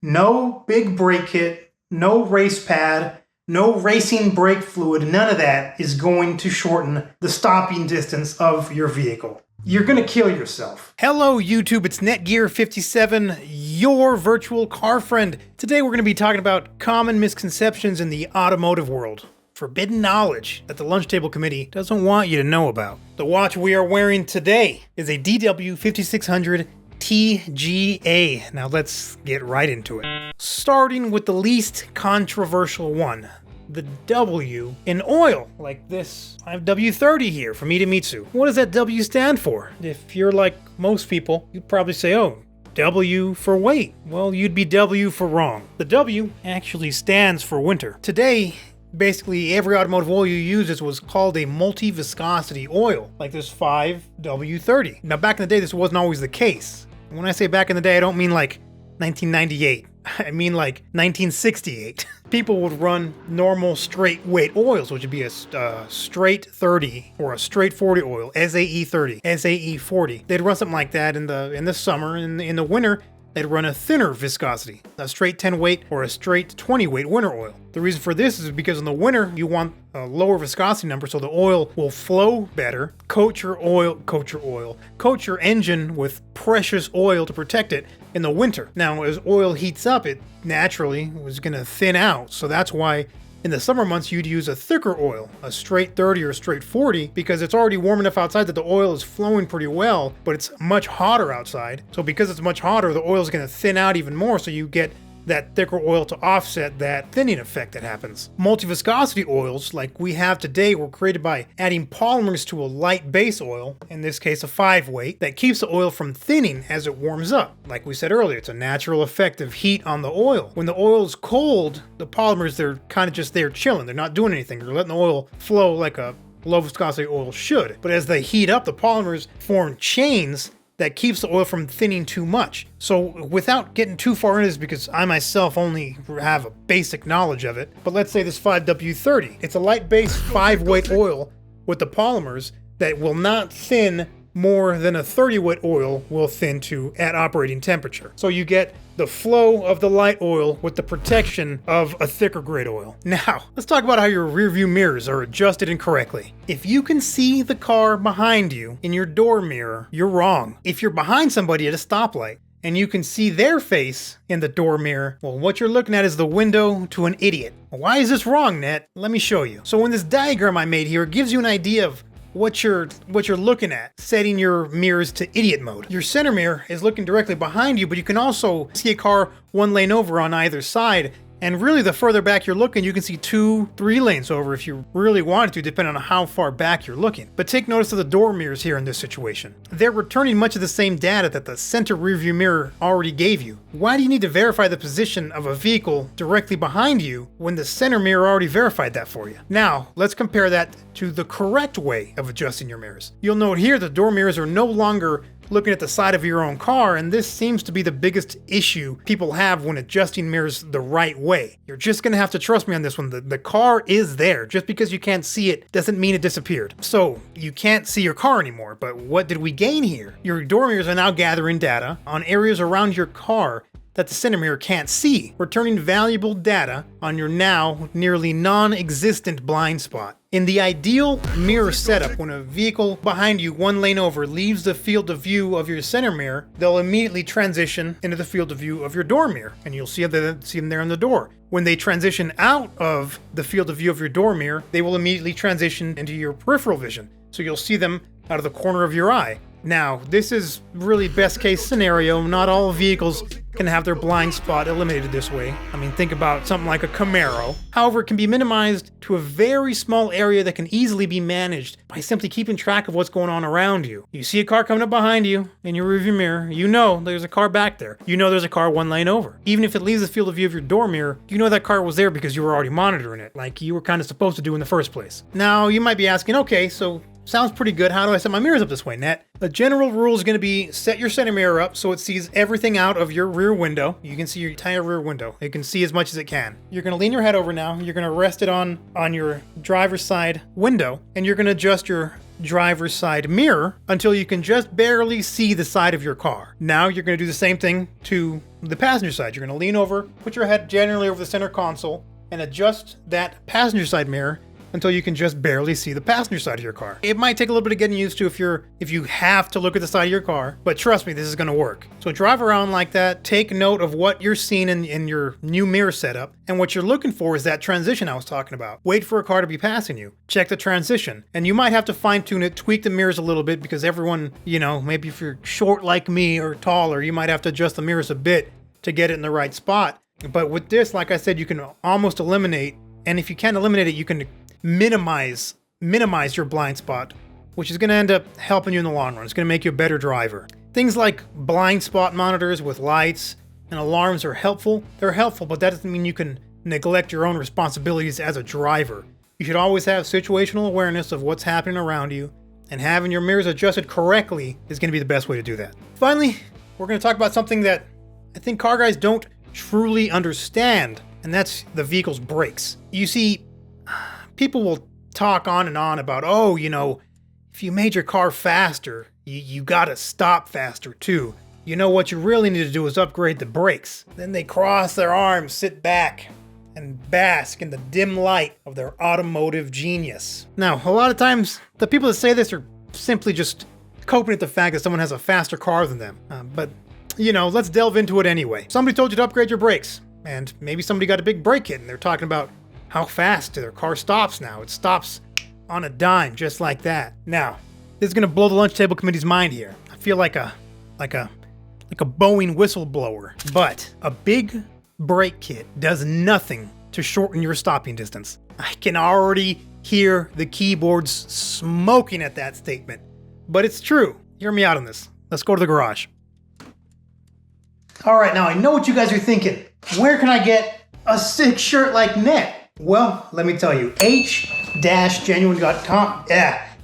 No big brake kit, no race pad, no racing brake fluid, none of that is going to shorten the stopping distance of your vehicle. You're going to kill yourself. Hello YouTube, it's Netgear57, your virtual car friend. Today we're going to be talking about common misconceptions in the automotive world. Forbidden knowledge that the lunch table committee doesn't want you to know about. The watch we are wearing today is a DW5600 TGA. Now let's get right into it. Starting with the least controversial one. The W in oil, like this. I have W30 here from Idemitsu. What does that W stand for? If you're like most people, you'd probably say, oh, W for weight. Well, you'd be W for wrong. The W actually stands for winter. Today, basically every automotive oil you use is what's called a multi-viscosity oil, like this 5W30. Now back in the day, this wasn't always the case. When I say back in the day, I don't mean like 1998. I mean like 1968. People would run normal straight weight oils, which would be a straight 30 or a straight 40 oil, SAE 30, SAE 40. They'd run something like that in the summer. In the winter, they'd run a thinner viscosity, a straight 10 weight or a straight 20 weight winter oil. The reason for this is because in the winter, you want a lower viscosity number so the oil will flow better, coat your engine with precious oil to protect it in the winter. Now, as oil heats up, it naturally was going to thin out. So that's why in the summer months, you'd use a thicker oil, a straight 30 or a straight 40, because it's already warm enough outside that the oil is flowing pretty well, but it's much hotter outside. So because it's much hotter, the oil is going to thin out even more, so you get that thicker oil to offset that thinning effect that happens. Multi-viscosity oils, like we have today, were created by adding polymers to a light base oil, in this case a 5 weight, that keeps the oil from thinning as it warms up. Like we said earlier, it's a natural effect of heat on the oil. When the oil is cold, the polymers, they're kind of just there chilling. They're not doing anything. They're letting the oil flow like a low viscosity oil should. But as they heat up, the polymers form chains that keeps the oil from thinning too much. So without getting too far into this, because I myself only have a basic knowledge of it, but let's say this 5W30. It's a light base 5 weight oil with the polymers that will not thin more than a 30 weight oil will thin to at operating temperature. So you get the flow of the light oil with the protection of a thicker grade oil. Now, let's talk about how your rear view mirrors are adjusted incorrectly. If you can see the car behind you in your door mirror, you're wrong. If you're behind somebody at a stoplight and you can see their face in the door mirror, well, what you're looking at is the window to an idiot. Why is this wrong, Net? Let me show you. So in this diagram I made here, it gives you an idea of what you're looking at, setting your mirrors to idiot mode. Your center mirror is looking directly behind you, but you can also see a car one lane over on either side. And really, the further back you're looking, you can see 2-3 lanes over if you really wanted to, depending on how far back you're looking. But take notice of the door mirrors here in this situation. They're returning much of the same data that the center rearview mirror already gave you. Why do you need to verify the position of a vehicle directly behind you when the center mirror already verified that for you? Now, let's compare that to the correct way of adjusting your mirrors. You'll note here the door mirrors are no longer looking at the side of your own car, and this seems to be the biggest issue people have when adjusting mirrors the right way. You're just gonna have to trust me on this one. The car is there. Just because you can't see it doesn't mean it disappeared. So you can't see your car anymore, but what did we gain here? Your door mirrors are now gathering data on areas around your car that the center mirror can't see, returning valuable data on your now nearly non-existent blind spot. In the ideal mirror setup, when a vehicle behind you one lane over leaves the field of view of your center mirror, they'll immediately transition into the field of view of your door mirror, and you'll see them there in the door. When they transition out of the field of view of your door mirror, they will immediately transition into your peripheral vision, so you'll see them out of the corner of your eye. Now, this is really best case scenario. Not all vehicles can have their blind spot eliminated this way. I mean, think about something like a Camaro. However, it can be minimized to a very small area that can easily be managed by simply keeping track of what's going on around you. You see a car coming up behind you in your rearview mirror, you know there's a car back there. You know there's a car one lane over. Even if it leaves the field of view of your door mirror, you know that car was there because you were already monitoring it, like you were kind of supposed to do in the first place. Now, you might be asking, okay, so sounds pretty good. How do I set my mirrors up this way, Net? The general rule is going to be set your center mirror up so it sees everything out of your rear window. You can see your entire rear window. It can see as much as it can. You're going to lean your head over now. You're going to rest it on your driver's side window, and you're going to adjust your driver's side mirror until you can just barely see the side of your car. Now you're going to do the same thing to the passenger side. You're going to lean over, put your head generally over the center console, and adjust that passenger side mirror until you can just barely see the passenger side of your car. It might take a little bit of getting used to if you have to look at the side of your car, but trust me, this is gonna work. So drive around like that, take note of what you're seeing in your new mirror setup, and what you're looking for is that transition I was talking about. Wait for a car to be passing you. Check the transition. And you might have to fine tune it, tweak the mirrors a little bit because everyone, maybe if you're short like me or taller, you might have to adjust the mirrors a bit to get it in the right spot. But with this, like I said, you can almost eliminate, and if you can't eliminate it, you can minimize your blind spot, which is going to end up helping you in the long run. It's going to make you a better driver. Things like blind spot monitors with lights and alarms are helpful. They're helpful, but that doesn't mean you can neglect your own responsibilities as a driver. You should always have situational awareness of what's happening around you, and having your mirrors adjusted correctly is going to be the best way to do that. Finally, we're going to talk about something that I think car guys don't truly understand, and that's the vehicle's brakes. You see, people will talk on and on about, if you made your car faster, you gotta stop faster too. What you really need to do is upgrade the brakes. Then they cross their arms, sit back, and bask in the dim light of their automotive genius. Now, a lot of times, the people that say this are simply just coping with the fact that someone has a faster car than them. But let's delve into it anyway. Somebody told you to upgrade your brakes, and maybe somebody got a big brake hit and they're talking about how fast their car stops now. It stops on a dime, just like that. Now, this is gonna blow the lunch table committee's mind here. I feel like a Boeing whistleblower, but a big brake kit does nothing to shorten your stopping distance. I can already hear the keyboards smoking at that statement, but it's true. Hear me out on this. Let's go to the garage. All right, now I know what you guys are thinking. Where can I get a sick shirt like Net? Well, let me tell you, h-genuine.com.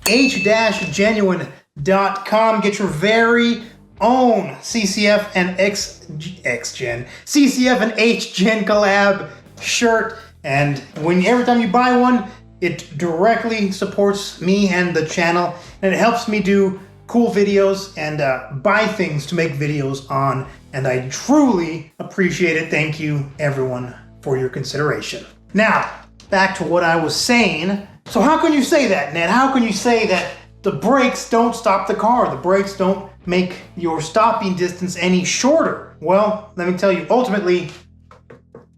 h-genuine.com. Get your very own CCF and CCF and H-Gen collab shirt. And every time you buy one, it directly supports me and the channel, and it helps me do cool videos and buy things to make videos on. And I truly appreciate it. Thank you, everyone, for your consideration. Now, back to what I was saying. So how can you say that, Ned? How can you say that the brakes don't stop the car? The brakes don't make your stopping distance any shorter? Well, let me tell you, ultimately,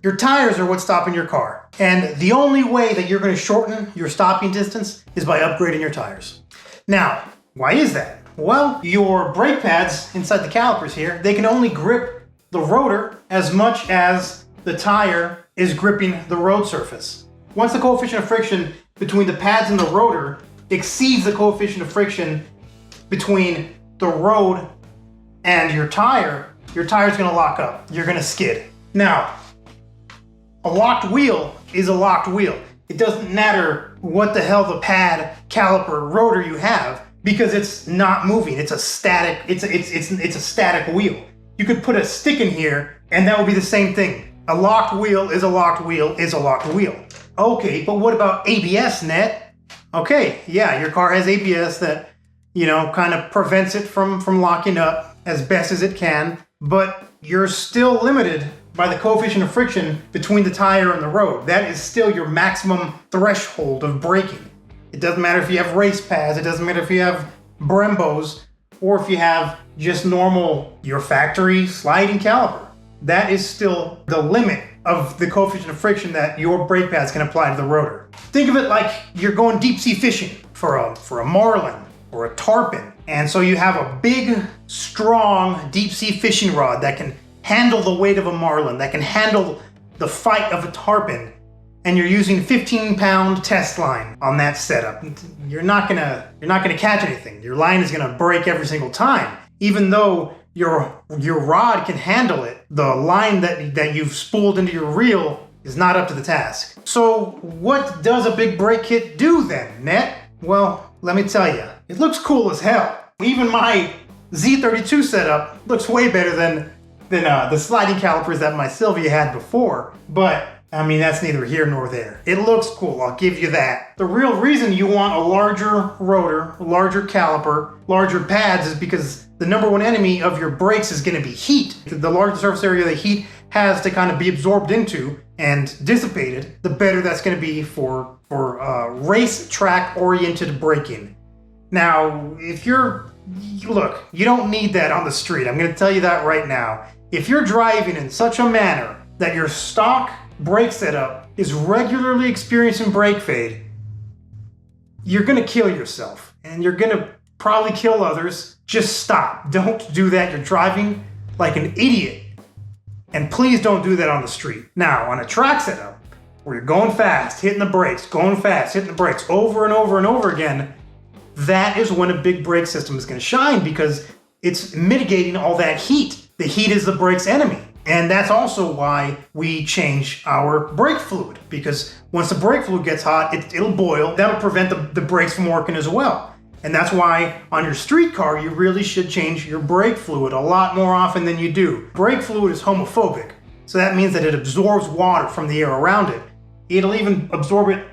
your tires are what's stopping your car. And the only way that you're going to shorten your stopping distance is by upgrading your tires. Now, why is that? Well, your brake pads inside the calipers here, they can only grip the rotor as much as the tire is gripping the road surface. Once the coefficient of friction between the pads and the rotor exceeds the coefficient of friction between the road and your tire's gonna lock up. You're gonna skid. Now, a locked wheel is a locked wheel. It doesn't matter what the hell the pad, caliper, rotor you have, because it's not moving. It's a static, it's a static wheel. You could put a stick in here and that would be the same thing. A locked wheel is a locked wheel is a locked wheel. Okay, but what about ABS, Net? Okay, yeah, your car has ABS that, kind of prevents it from locking up as best as it can, but you're still limited by the coefficient of friction between the tire and the road. That is still your maximum threshold of braking. It doesn't matter if you have race pads, it doesn't matter if you have Brembos, or if you have just your factory sliding caliper. That is still the limit of the coefficient of friction that your brake pads can apply to the rotor. Think of it like you're going deep sea fishing for a marlin or a tarpon. And so you have a big, strong deep sea fishing rod that can handle the weight of a marlin, that can handle the fight of a tarpon. And you're using 15-pound test line on that setup. You're not gonna catch anything. Your line is gonna break every single time. Even though your rod can handle it, the line that you've spooled into your reel is not up to the task. So what does a big brake kit do then, Net? Well, let me tell you, it looks cool as hell. Even my Z32 setup looks way better than the sliding calipers that my Sylvia had before. But I mean, that's neither here nor there. It looks cool, I'll give you that. The real reason you want a larger rotor, larger caliper, larger pads is because the number one enemy of your brakes is going to be heat. The larger surface area the heat has to kind of be absorbed into and dissipated, the better that's going to be for race track oriented braking. Now, look, you don't need that on the street. I'm going to tell you that right now. If you're driving in such a manner that your stock brake setup is regularly experiencing brake fade, you're going to kill yourself and you're going to probably kill others. Just stop. Don't do that. You're driving like an idiot. And please don't do that on the street. Now, on a track setup where you're going fast, hitting the brakes, going fast, hitting the brakes over and over and over again, that is when a big brake system is going to shine because it's mitigating all that heat. The heat is the brake's enemy. And that's also why we change our brake fluid, because once the brake fluid gets hot, it'll boil. That'll prevent the brakes from working as well. And that's why on your street car, you really should change your brake fluid a lot more often than you do. Brake fluid is homophobic. So that means that it absorbs water from the air around it. It'll even absorb it,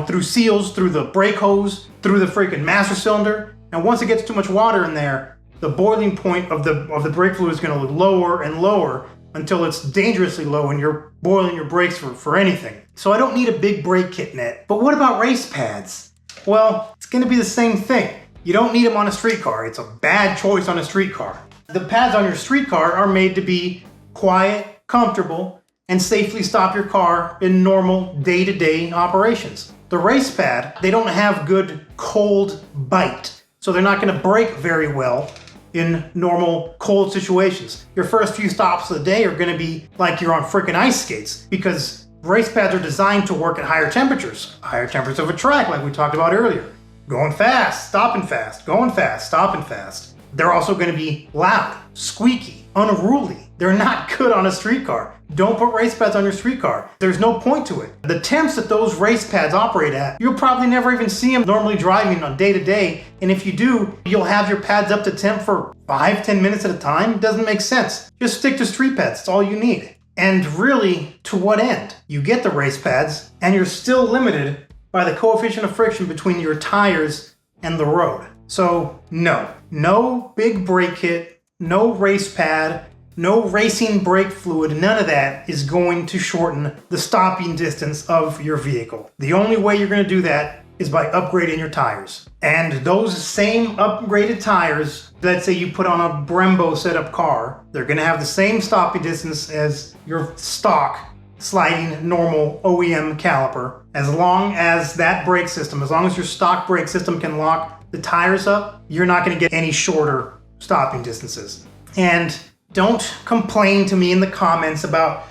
through seals, through the brake hose, through the freaking master cylinder. And once it gets too much water in there, the boiling point of the brake fluid is going to lower and lower until it's dangerously low and you're boiling your brakes for anything. So I don't need a big brake kit net. But what about race pads? Well, it's going to be the same thing. You don't need them on a street car. It's a bad choice on a street car. The pads on your street car are made to be quiet, comfortable, and safely stop your car in normal day-to-day operations. The race pad, they don't have good cold bite, so they're not going to brake very well in normal cold situations. Your first few stops of the day are going to be like you're on freaking ice skates because race pads are designed to work at higher temperatures of a track like we talked about earlier. Going fast, stopping fast, going fast, stopping fast. They're also going to be loud, squeaky, unruly. They're not good on a street car. Don't put race pads on your street car. There's no point to it. The temps that those race pads operate at, you'll probably never even see them normally driving on day to day. And if you do, you'll have your pads up to temp for 5-10 minutes at a time. It doesn't make sense. Just stick to street pads. That's all you need. And really, to what end? You get the race pads and you're still limited by the coefficient of friction between your tires and the road. So no big brake kit, no race pad, no racing brake fluid, none of that is going to shorten the stopping distance of your vehicle. The only way you're going to do that is by upgrading your tires. And those same upgraded tires, let's say you put on a Brembo setup car, they're going to have the same stopping distance as your stock sliding normal OEM caliper. As long as that brake system, as long as your stock brake system can lock the tires up, you're not going to get any shorter stopping distances. And don't complain to me in the comments about,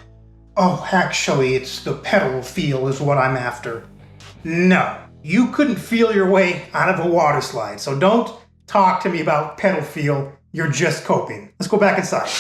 oh, actually, it's the pedal feel is what I'm after. No, you couldn't feel your way out of a water slide. So don't talk to me about pedal feel. You're just coping. Let's go back inside.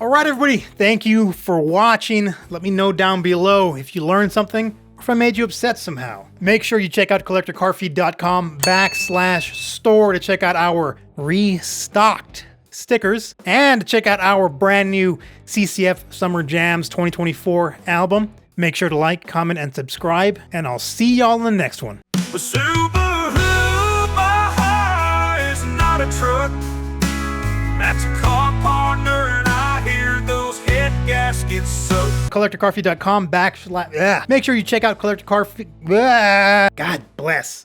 All right, everybody. Thank you for watching. Let me know down below if you learned something or if I made you upset somehow. Make sure you check out collectorcarfeed.com/store to check out our restocked stickers and check out our brand new CCF Summer Jams 2024 album. Make sure to like, comment, and subscribe, and I'll see y'all in the next one. A Subaru, my heart is not a truck. That's a car partner, and I hear those head gaskets suck. collectorcarfeed.com / Make sure you check out collectorcarfeed. God bless.